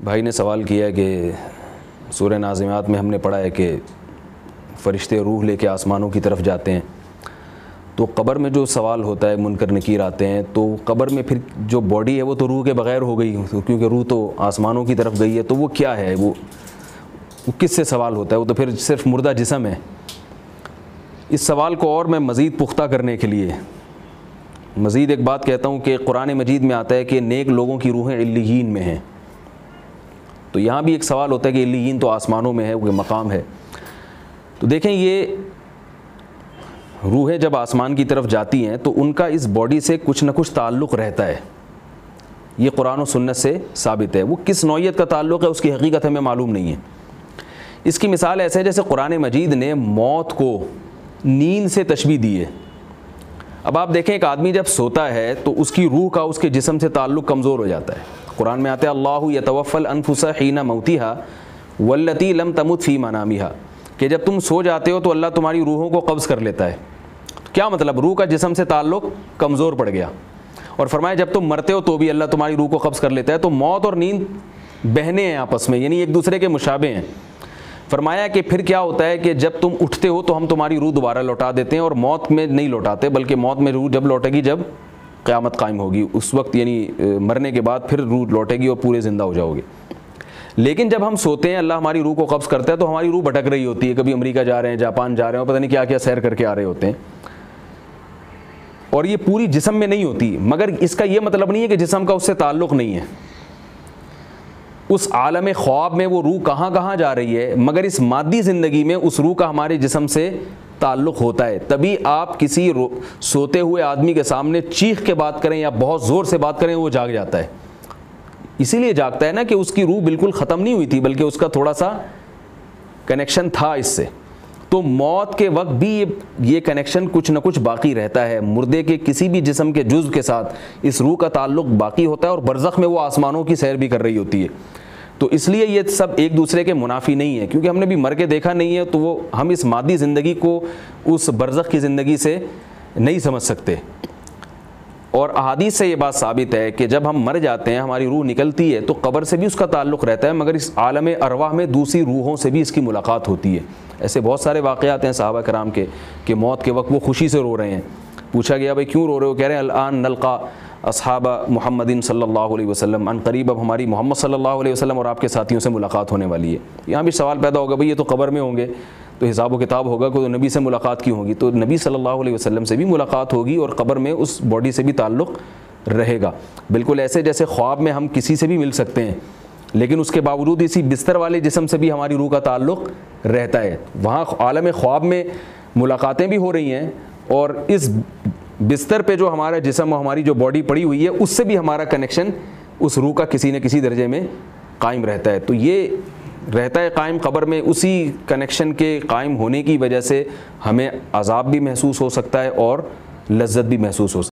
بھائی نے سوال کیا کہ سورہ نازعات میں ہم نے پڑھا ہے کہ فرشتے روح لے کے آسمانوں کی طرف جاتے ہیں، تو قبر میں جو سوال ہوتا ہے، منکر نکیر آتے ہیں، تو قبر میں پھر جو باڈی ہے وہ تو روح کے بغیر ہو گئی، کیونکہ روح تو آسمانوں کی طرف گئی ہے، تو وہ کیا ہے، وہ کس سے سوال ہوتا ہے؟ وہ تو پھر صرف مردہ جسم ہے۔ اس سوال کو اور میں مزید پختہ کرنے کے لیے مزید ایک بات کہتا ہوں کہ قرآن مجید میں آتا ہے کہ نیک لوگوں کی روحیں علیین میں ہیں، تو یہاں بھی ایک سوال ہوتا ہے کہ علیین تو آسمانوں میں ہے، وہ مقام ہے۔ تو دیکھیں، یہ روحیں جب آسمان کی طرف جاتی ہیں تو ان کا اس باڈی سے کچھ نہ کچھ تعلق رہتا ہے، یہ قرآن و سنت سے ثابت ہے۔ وہ کس نوعیت کا تعلق ہے اس کی حقیقت ہمیں معلوم نہیں ہے۔ اس کی مثال ایسے ہے جیسے قرآن مجید نے موت کو نیند سے تشبیہ دی ہے۔ اب آپ دیکھیں، ایک آدمی جب سوتا ہے تو اس کی روح کا اس کے جسم سے تعلق کمزور ہو جاتا ہے۔ قرآن میں آتا ہے اللہ یتوفی الانفس حین موتها واللتی لم تمت فی منامها، کہ جب تم سو جاتے ہو تو اللہ تمہاری روحوں کو قبض کر لیتا ہے۔ کیا مطلب؟ روح کا جسم سے تعلق کمزور پڑ گیا، اور فرمایا جب تم مرتے ہو تو بھی اللہ تمہاری روح کو قبض کر لیتا ہے۔ تو موت اور نیند بہنے ہیں آپس میں، یعنی ایک دوسرے کے مشابہ ہیں۔ فرمایا کہ پھر کیا ہوتا ہے کہ جب تم اٹھتے ہو تو ہم تمہاری روح دوبارہ لوٹا دیتے ہیں، اور موت میں نہیں لوٹاتے، بلکہ موت میں روح جب لوٹے گی جب قیامت قائم ہوگی، اس وقت یعنی مرنے کے بعد پھر روح لوٹے گی اور پورے زندہ ہو جاؤ گے۔ لیکن جب ہم سوتے ہیں، اللہ ہماری روح کو قبض کرتا ہے تو ہماری روح بھٹک رہی ہوتی ہے، کبھی امریکہ جا رہے ہیں، جاپان جا رہے ہیں، اور پتہ نہیں کیا کیا سیر کر کے آ رہے ہوتے ہیں، اور یہ پوری جسم میں نہیں ہوتی۔ مگر اس کا یہ مطلب نہیں ہے کہ جسم کا اس سے تعلق نہیں ہے۔ اس عالم خواب میں وہ روح کہاں کہاں جا رہی ہے، مگر اس مادی زندگی میں اس روح کا ہمارے جسم سے تعلق ہوتا ہے۔ تبھی آپ کسی سوتے ہوئے آدمی کے سامنے چیخ کے بات کریں یا بہت زور سے بات کریں، وہ جاگ جاتا ہے۔ اسی لیے جاگتا ہے نا کہ اس کی روح بالکل ختم نہیں ہوئی تھی، بلکہ اس کا تھوڑا سا کنیکشن تھا اس سے۔ تو موت کے وقت بھی یہ کنیکشن کچھ نہ کچھ باقی رہتا ہے، مردے کے کسی بھی جسم کے جزو کے ساتھ اس روح کا تعلق باقی ہوتا ہے، اور برزخ میں وہ آسمانوں کی سیر بھی کر رہی ہوتی ہے۔ تو اس لیے یہ سب ایک دوسرے کے منافی نہیں ہے، کیونکہ ہم نے بھی مر کے دیکھا نہیں ہے، تو وہ ہم اس مادی زندگی کو اس برزخ کی زندگی سے نہیں سمجھ سکتے۔ اور احادیث سے یہ بات ثابت ہے کہ جب ہم مر جاتے ہیں، ہماری روح نکلتی ہے، تو قبر سے بھی اس کا تعلق رہتا ہے، مگر اس عالم ارواح میں دوسری روحوں سے بھی اس کی ملاقات ہوتی ہے۔ ایسے بہت سارے واقعات ہیں صحابہ کرام کے کہ موت کے وقت وہ خوشی سے رو رہے ہیں۔ پوچھا گیا بھائی کیوں رو رہے ہو؟ کہہ رہے ہیں الان نلقا اصحاب محمد صلی اللہ علیہ وسلم، ان قریب اب ہماری محمد صلی اللہ علیہ وسلم اور آپ کے ساتھیوں سے ملاقات ہونے والی ہے۔ یہاں بھی سوال پیدا ہوگا بھئی یہ تو قبر میں ہوں گے، تو حساب و کتاب ہوگا کہ نبی سے ملاقات کیوں ہوگی؟ تو نبی صلی اللہ علیہ وسلم سے بھی ملاقات ہوگی، اور قبر میں اس باڈی سے بھی تعلق رہے گا۔ بالکل ایسے جیسے خواب میں ہم کسی سے بھی مل سکتے ہیں، لیکن اس کے باوجود اسی بستر والے جسم سے بھی ہماری روح کا تعلق رہتا ہے۔ وہاں عالم خواب میں ملاقاتیں بھی ہو رہی ہیں، اور اس بستر پہ جو ہمارا جسم اور ہماری جو باڈی پڑی ہوئی ہے اس سے بھی ہمارا کنیکشن اس روح کا کسی نہ کسی درجے میں قائم رہتا ہے۔ تو یہ رہتا ہے قائم قبر میں، اسی کنیکشن کے قائم ہونے کی وجہ سے ہمیں عذاب بھی محسوس ہو سکتا ہے اور لذت بھی محسوس ہو سکتا ہے۔